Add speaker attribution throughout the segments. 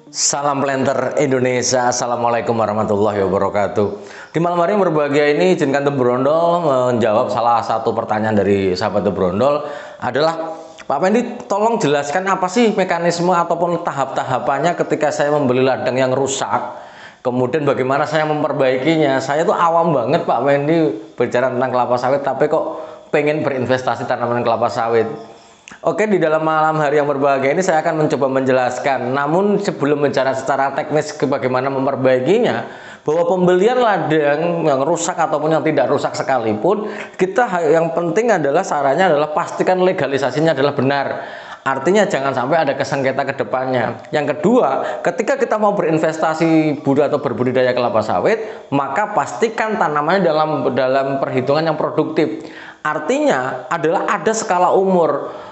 Speaker 1: Salam planter Indonesia. Assalamualaikum warahmatullahi wabarakatuh. Di malam hari yang berbahagia ini izinkan The Brondol menjawab salah satu pertanyaan dari sahabat The Brondol adalah, Pak Pendi, tolong jelaskan apa sih mekanisme ataupun tahap-tahapannya ketika saya membeli ladang yang rusak, kemudian bagaimana saya memperbaikinya. Saya tuh awam banget Pak Pendi bicara tentang kelapa sawit, tapi kok pengen berinvestasi tanaman kelapa sawit. Oke, di dalam malam hari yang berbahagia ini saya akan mencoba menjelaskan. Namun sebelum bicara secara teknis ke bagaimana memperbaikinya, bahwa pembelian ladang yang rusak ataupun yang tidak rusak sekalipun, kita yang penting adalah sarannya adalah pastikan legalisasinya adalah benar. Artinya jangan sampai ada kesengketa ke depannya. Yang kedua, ketika kita mau berinvestasi atau berbudidaya kelapa sawit, maka pastikan tanamannya dalam perhitungan yang produktif. Artinya adalah ada skala umur.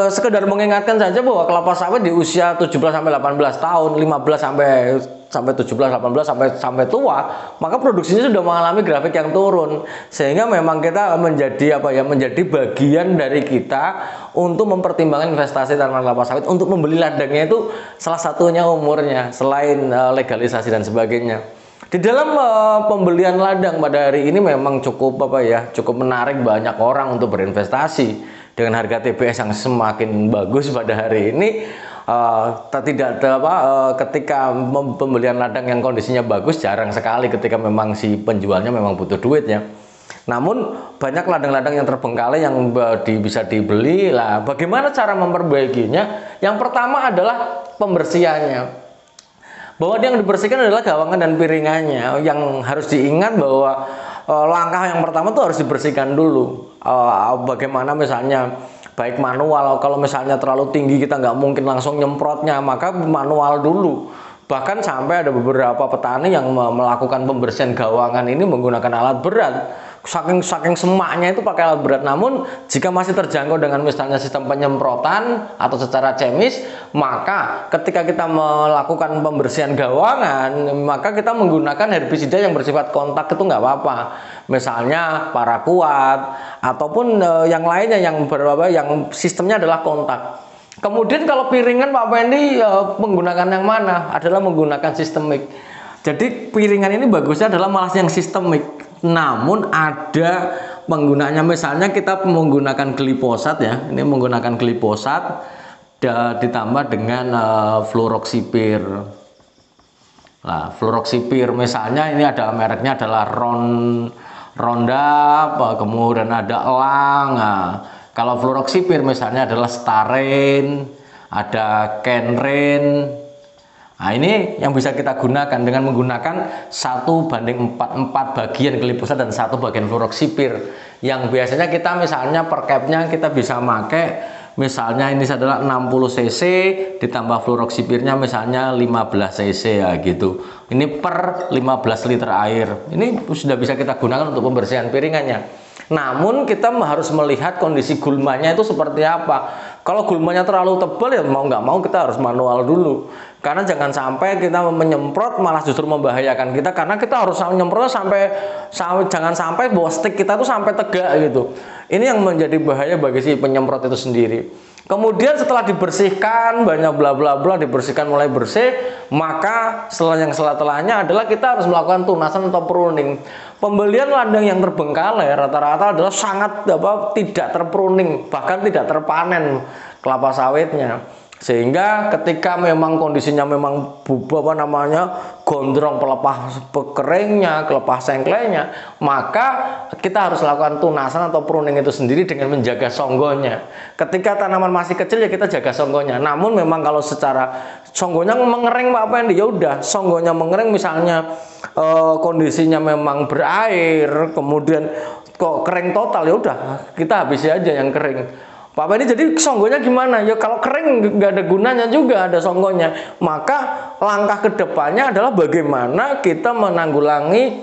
Speaker 1: Sekedar mengingatkan saja bahwa kelapa sawit di usia 17 sampai 18 tahun, 15 sampai 17 18 sampai tua, maka produksinya sudah mengalami grafik yang turun. Sehingga memang kita menjadi bagian dari kita untuk mempertimbangkan investasi tanaman kelapa sawit. Untuk membeli ladangnya itu salah satunya umurnya, selain legalisasi dan sebagainya. Di dalam pembelian ladang pada hari ini memang cukup menarik banyak orang untuk berinvestasi. Dengan harga TBS yang semakin bagus pada hari ini, ketika pembelian ladang yang kondisinya bagus jarang sekali ketika memang si penjualnya memang butuh duit ya. Namun banyak ladang-ladang yang terbengkalai yang bisa dibeli lah. Bagaimana cara memperbaikinya? Yang pertama adalah pembersihannya. Bahwa yang dibersihkan adalah gawangan dan piringannya. Yang harus diingat bahwa langkah yang pertama tuh harus dibersihkan dulu. Bagaimana misalnya baik manual, kalau misalnya terlalu tinggi kita nggak mungkin langsung nyemprotnya, maka manual dulu. Bahkan sampai ada beberapa petani yang melakukan pembersihan gawangan ini menggunakan alat berat. Saking semaknya itu pakai alat berat. Namun jika masih terjangkau dengan misalnya sistem penyemprotan atau secara chemis, maka ketika kita melakukan pembersihan gawangan, maka kita menggunakan herbisida yang bersifat kontak itu nggak apa-apa. Misalnya paraquat ataupun yang lainnya yang sistemnya adalah kontak. Kemudian kalau piringan Pak Pendi menggunakan yang mana? Adalah menggunakan sistemik. Jadi piringan ini bagusnya adalah malah yang sistemik. Namun ada penggunaannya, misalnya kita menggunakan gliposat ya. Ini menggunakan gliposat ditambah dengan fluroxipir. Nah, fluroxipir misalnya ini ada mereknya adalah Ronda, kemudian ada Elang. Nah, kalau fluroxipir misalnya adalah Staren, ada Kenren. Nah, ini yang bisa kita gunakan dengan menggunakan 1:4 bagian glifosa dan 1 bagian fluroxipir. Yang biasanya kita misalnya per capnya kita bisa pakai, misalnya ini adalah 60 cc ditambah fluroxipirnya misalnya 15 cc ya gitu. Ini per 15 liter air. Ini sudah bisa kita gunakan untuk pembersihan piringannya. Namun kita harus melihat kondisi gulmanya itu seperti apa. Kalau gulmanya terlalu tebal ya mau nggak mau kita harus manual dulu. Karena jangan sampai kita menyemprot malah justru membahayakan kita, karena kita harus menyemprotnya sampai jangan sampai bahwa stick kita tuh sampai tegak gitu. Ini yang menjadi bahaya bagi si penyemprot itu sendiri. Kemudian setelah dibersihkan banyak bla bla bla, dibersihkan mulai bersih, maka setelahnya adalah kita harus melakukan tunasan atau pruning. Pembelian ladang yang terbengkalai rata-rata adalah sangat tidak terpruning, bahkan tidak terpanen kelapa sawitnya. Sehingga ketika memang kondisinya memang gondrong pelepah keringnya, pelepah sengklenya, maka kita harus lakukan tunasan atau pruning itu sendiri dengan menjaga songgonya. Ketika tanaman masih kecil ya kita jaga songgonya. Namun memang kalau secara songgonya mengering Pak Pendi, ya udah songgonya mengering, misalnya kondisinya memang berair, kemudian kok kering total, ya udah kita habisi aja yang kering. Pak Pendi, jadi songgonya gimana? Ya kalau kering nggak ada gunanya juga ada songgonya. Maka langkah kedepannya adalah bagaimana kita menanggulangi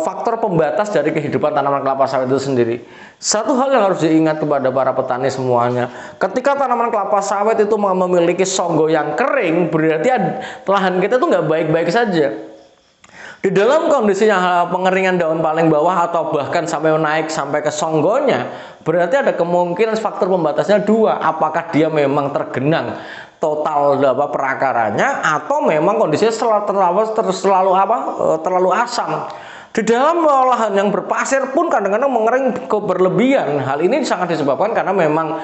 Speaker 1: faktor pembatas dari kehidupan tanaman kelapa sawit itu sendiri. Satu hal yang harus diingat kepada para petani semuanya, ketika tanaman kelapa sawit itu memiliki songgo yang kering, berarti lahan kita itu nggak baik-baik saja. Di dalam kondisinya pengeringan daun paling bawah atau bahkan sampai naik sampai ke songgonya, berarti ada kemungkinan faktor pembatasnya dua. Apakah dia memang tergenang total apa perakaranya, atau memang kondisinya terlalu asam. Di dalam lahan yang berpasir pun kadang-kadang mengering berlebihan. Hal ini sangat disebabkan karena memang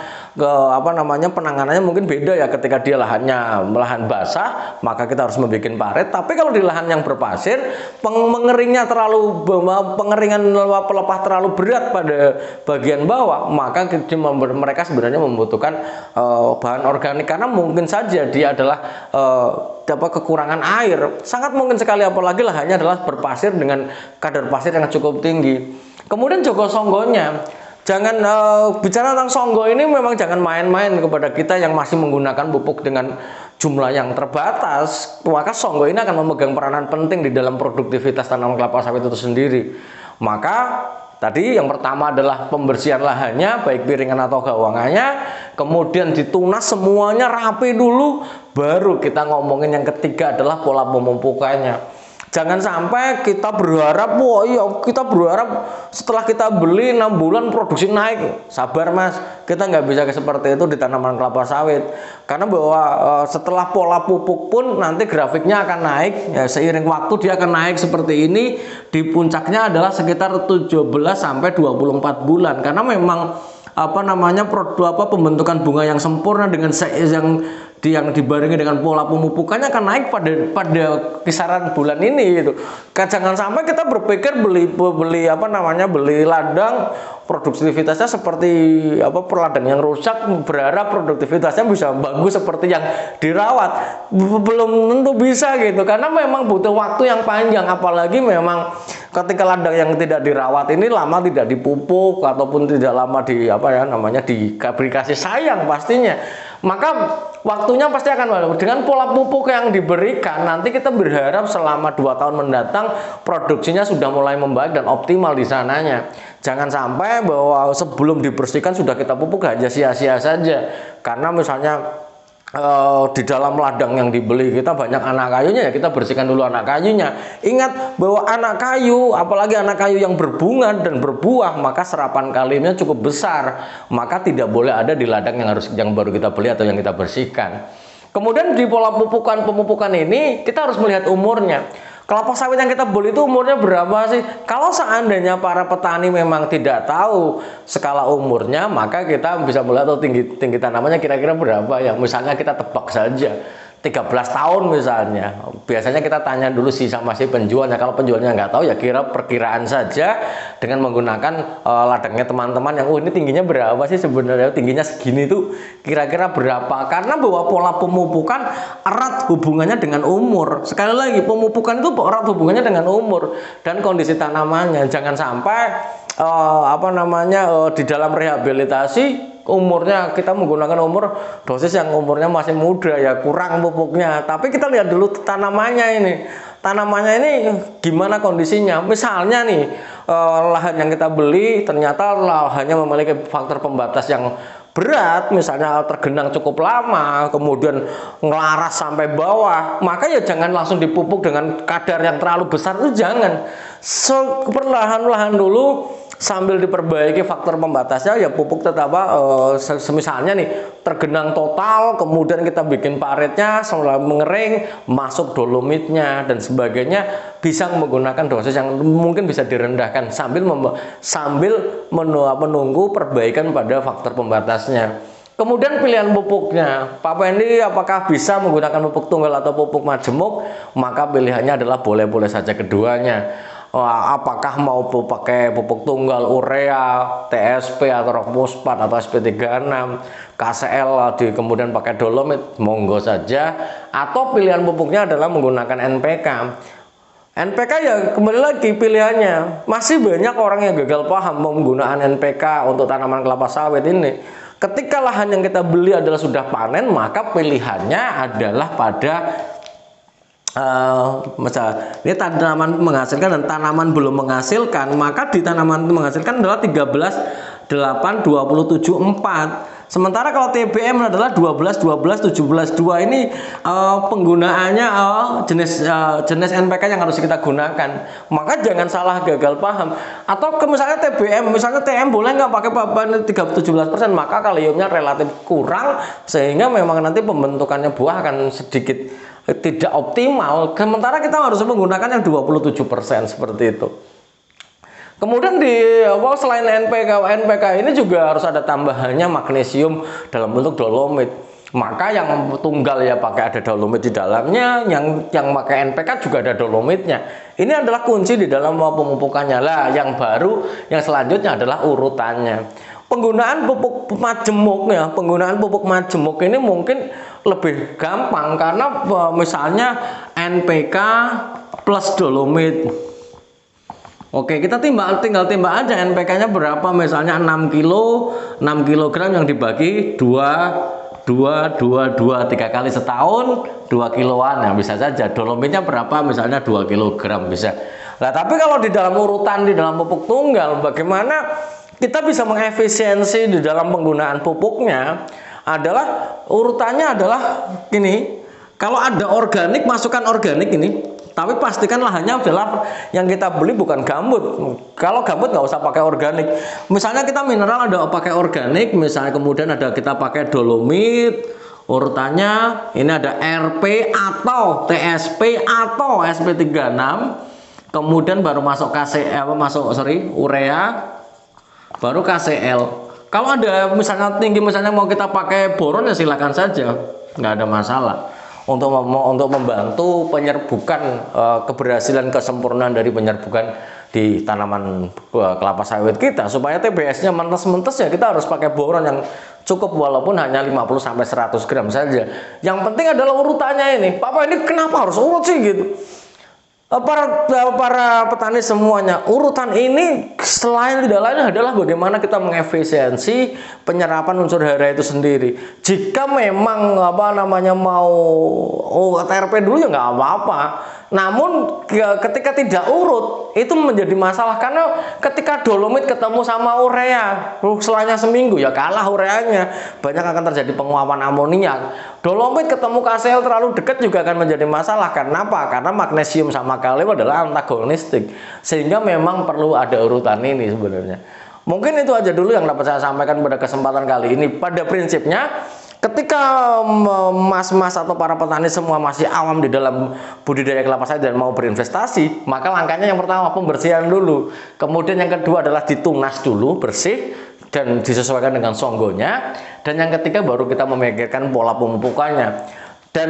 Speaker 1: penanganannya mungkin beda ya. Ketika dia lahan basah, maka kita harus membuat parit. Tapi kalau di lahan yang berpasir, pengeringan pelepah terlalu berat pada bagian bawah, maka mereka sebenarnya membutuhkan bahan organik, karena mungkin saja dia adalah kekurangan air. Sangat mungkin sekali, apalagi lahannya adalah berpasir dengan kadar pasir yang cukup tinggi. Kemudian juga songgonya, jangan bicara tentang songgo ini, memang jangan main-main kepada kita yang masih menggunakan pupuk dengan jumlah yang terbatas. Maka songgo ini akan memegang peranan penting di dalam produktivitas tanaman kelapa sawit itu sendiri. Maka tadi yang pertama adalah pembersihan lahannya, baik piringan atau gawangannya, kemudian ditunas semuanya rapi dulu, baru kita ngomongin yang ketiga adalah pola pemupukannya. Jangan sampai kita berharap, wah iya kita berharap setelah kita beli 6 bulan produksi naik. Sabar mas, kita nggak bisa seperti itu di tanaman kelapa sawit. Karena bahwa setelah pola pupuk pun nanti grafiknya akan naik, ya seiring waktu dia akan naik seperti ini. Di puncaknya adalah sekitar 17 sampai 24 bulan. Karena memang pembentukan bunga yang sempurna dengan yang dibarengi dengan pola pemupukannya akan naik pada kisaran bulan ini gitu. Jangan sampai kita berpikir beli ladang produktivitasnya seperti ladang yang rusak, berharap produktivitasnya bisa bagus seperti yang dirawat. Belum tentu bisa gitu, karena memang butuh waktu yang panjang, apalagi memang ketika ladang yang tidak dirawat ini lama tidak dipupuk ataupun tidak lama diberi kasih sayang pastinya, maka waktunya pasti akan lama. Dengan pola pupuk yang diberikan, nanti kita berharap selama 2 tahun mendatang produksinya sudah mulai membaik dan optimal di sananya. Jangan sampai bahwa sebelum dibersihkan sudah kita pupuk hanya sia-sia saja. Karena misalnya di dalam ladang yang dibeli kita banyak anak kayunya, ya kita bersihkan dulu anak kayunya. Ingat bahwa anak kayu, apalagi anak kayu yang berbunga dan berbuah, maka serapan kaliumnya cukup besar, maka tidak boleh ada di ladang yang baru kita beli atau yang kita bersihkan. Kemudian di pola pemupukan ini kita harus melihat umurnya. Kelapa sawit yang kita beli itu umurnya berapa sih? Kalau seandainya para petani memang tidak tahu skala umurnya, maka kita bisa melihat tinggi tanamannya kira-kira berapa ya. Misalnya kita tebak saja 13 tahun misalnya. Biasanya kita tanya dulu sama si penjualnya. Kalau penjualnya nggak tahu, ya perkiraan saja dengan menggunakan ladangnya teman-teman yang ini tingginya berapa sih sebenarnya, tingginya segini tuh kira-kira berapa. Karena bahwa pola pemupukan erat hubungannya dengan umur. Sekali lagi, pemupukan itu erat hubungannya dengan umur dan kondisi tanamannya. Jangan sampai di dalam rehabilitasi umurnya kita menggunakan dosis yang umurnya masih muda, ya kurang pupuknya. Tapi kita lihat dulu tanamannya ini gimana kondisinya. Misalnya nih lahan yang kita beli ternyata lahannya memiliki faktor pembatas yang berat, misalnya tergenang cukup lama, kemudian ngelaras sampai bawah, maka ya jangan langsung dipupuk dengan kadar yang terlalu besar, itu jangan. Perlahan-lahan dulu sambil diperbaiki faktor pembatasnya, ya pupuk tetap semisalnya nih tergenang total, kemudian kita bikin paritnya setelah mengering, masuk dolomitnya dan sebagainya, bisa menggunakan dosis yang mungkin bisa direndahkan sambil menunggu perbaikan pada faktor pembatasnya. Kemudian pilihan pupuknya, Pak Pendi apakah bisa menggunakan pupuk tunggal atau pupuk majemuk? Maka pilihannya adalah boleh-boleh saja keduanya. Apakah mau pakai pupuk tunggal urea, TSP atau rock fosfat atau SP36, KCL kemudian pakai dolomit, monggo saja. Atau pilihan pupuknya adalah menggunakan NPK. NPK ya kembali lagi pilihannya. Masih banyak orang yang gagal paham menggunakan NPK untuk tanaman kelapa sawit ini. Ketika lahan yang kita beli adalah sudah panen, maka pilihannya adalah pada misalnya ini tanaman menghasilkan dan tanaman belum menghasilkan, maka di tanaman menghasilkan adalah 13, 8, 27, 4. Sementara kalau TBM adalah 12, 12, 17, 2 ini penggunaannya jenis NPK yang harus kita gunakan. Maka jangan salah gagal paham. Atau misalnya TBM, misalnya TM boleh nggak pakai papan 17%, maka kaliumnya relatif kurang sehingga memang nanti pembentukannya buah akan sedikit tidak optimal. Sementara kita harus menggunakan yang 27% seperti itu. Kemudian selain NPK ini juga harus ada tambahannya magnesium dalam bentuk dolomit. Maka yang tunggal ya pakai ada dolomit di dalamnya, yang pakai NPK juga ada dolomitnya. Ini adalah kunci di dalam pemupukannya. Lah, yang baru, yang selanjutnya adalah urutannya. Penggunaan pupuk majemuk ya, penggunaan pupuk majemuk ini mungkin lebih gampang karena misalnya NPK plus dolomit. Oke, kita tinggal timbang aja NPK-nya berapa, misalnya 6 kg yang dibagi 3 kali setahun 2 kiloan, nah bisa saja. Dolomitnya berapa, misalnya 2 kg bisa. Nah, tapi kalau di dalam urutan, di dalam pupuk tunggal, bagaimana kita bisa mengefisiensi di dalam penggunaan pupuknya adalah urutannya adalah gini. Kalau ada organik, masukkan organik ini. Tapi pastikan lahannya adalah yang kita beli bukan gambut. Kalau gambut nggak usah pakai organik. Misalnya kita mineral ada pakai organik, misalnya kemudian ada kita pakai dolomit. Urutannya ini ada RP atau TSP atau SP36. Kemudian baru masuk urea, baru KCl. Kalau ada misalnya tinggi, misalnya mau kita pakai boron ya silakan saja, nggak ada masalah. Untuk membantu penyerbukan keberhasilan kesempurnaan dari penyerbukan di tanaman kelapa sawit kita, supaya TBS-nya mentes-mentes ya kita harus pakai boron yang cukup walaupun hanya 50-100 gram saja. Yang penting adalah urutannya ini. Papa, ini kenapa harus urut sih gitu? Para petani semuanya, urutan ini selain tidak lain adalah bagaimana kita mengefisiensi penyerapan unsur hara itu sendiri. Jika memang mau TRP dulu ya nggak apa-apa. Namun ketika tidak urut itu menjadi masalah, karena ketika dolomit ketemu sama urea selanya seminggu ya kalah ureanya, banyak akan terjadi penguapan amoniak. Dolomit ketemu KCl terlalu dekat juga akan menjadi masalah. Karena apa? Karena magnesium sama kalium adalah antagonistik, sehingga memang perlu ada urutan ini sebenarnya. Mungkin itu aja dulu yang dapat saya sampaikan pada kesempatan kali ini. Pada prinsipnya, ketika mas-mas atau para petani semua masih awam di dalam budidaya kelapa sawit dan mau berinvestasi, maka langkahnya yang pertama pembersihan dulu. Kemudian yang kedua adalah ditunas dulu, bersih dan disesuaikan dengan songgonya. Dan yang ketiga baru kita memikirkan pola pemupukannya. Dan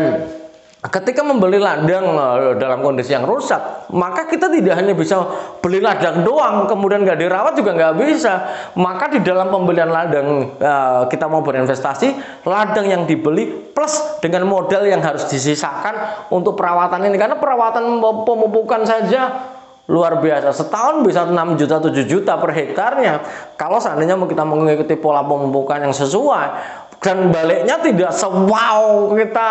Speaker 1: ketika membeli ladang dalam kondisi yang rusak, maka kita tidak hanya bisa beli ladang doang kemudian nggak dirawat juga nggak bisa. Maka di dalam pembelian ladang kita mau berinvestasi, ladang yang dibeli plus dengan modal yang harus disisakan untuk perawatan ini, karena perawatan pemupukan saja luar biasa, setahun bisa 6 juta 7 juta per hektarnya kalau seandainya kita mengikuti pola pemupukan yang sesuai. Dan baliknya tidak sewow kita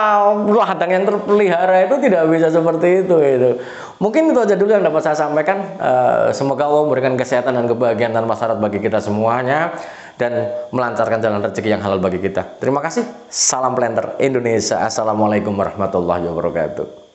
Speaker 1: ladang yang terpelihara itu tidak bisa seperti itu. Mungkin itu aja dulu yang dapat saya sampaikan. Semoga Allah memberikan kesehatan dan kebahagiaan tanpa syarat bagi kita semuanya dan melancarkan jalan rezeki yang halal bagi kita. Terima kasih. Salam Planter Indonesia. Assalamualaikum warahmatullahi wabarakatuh.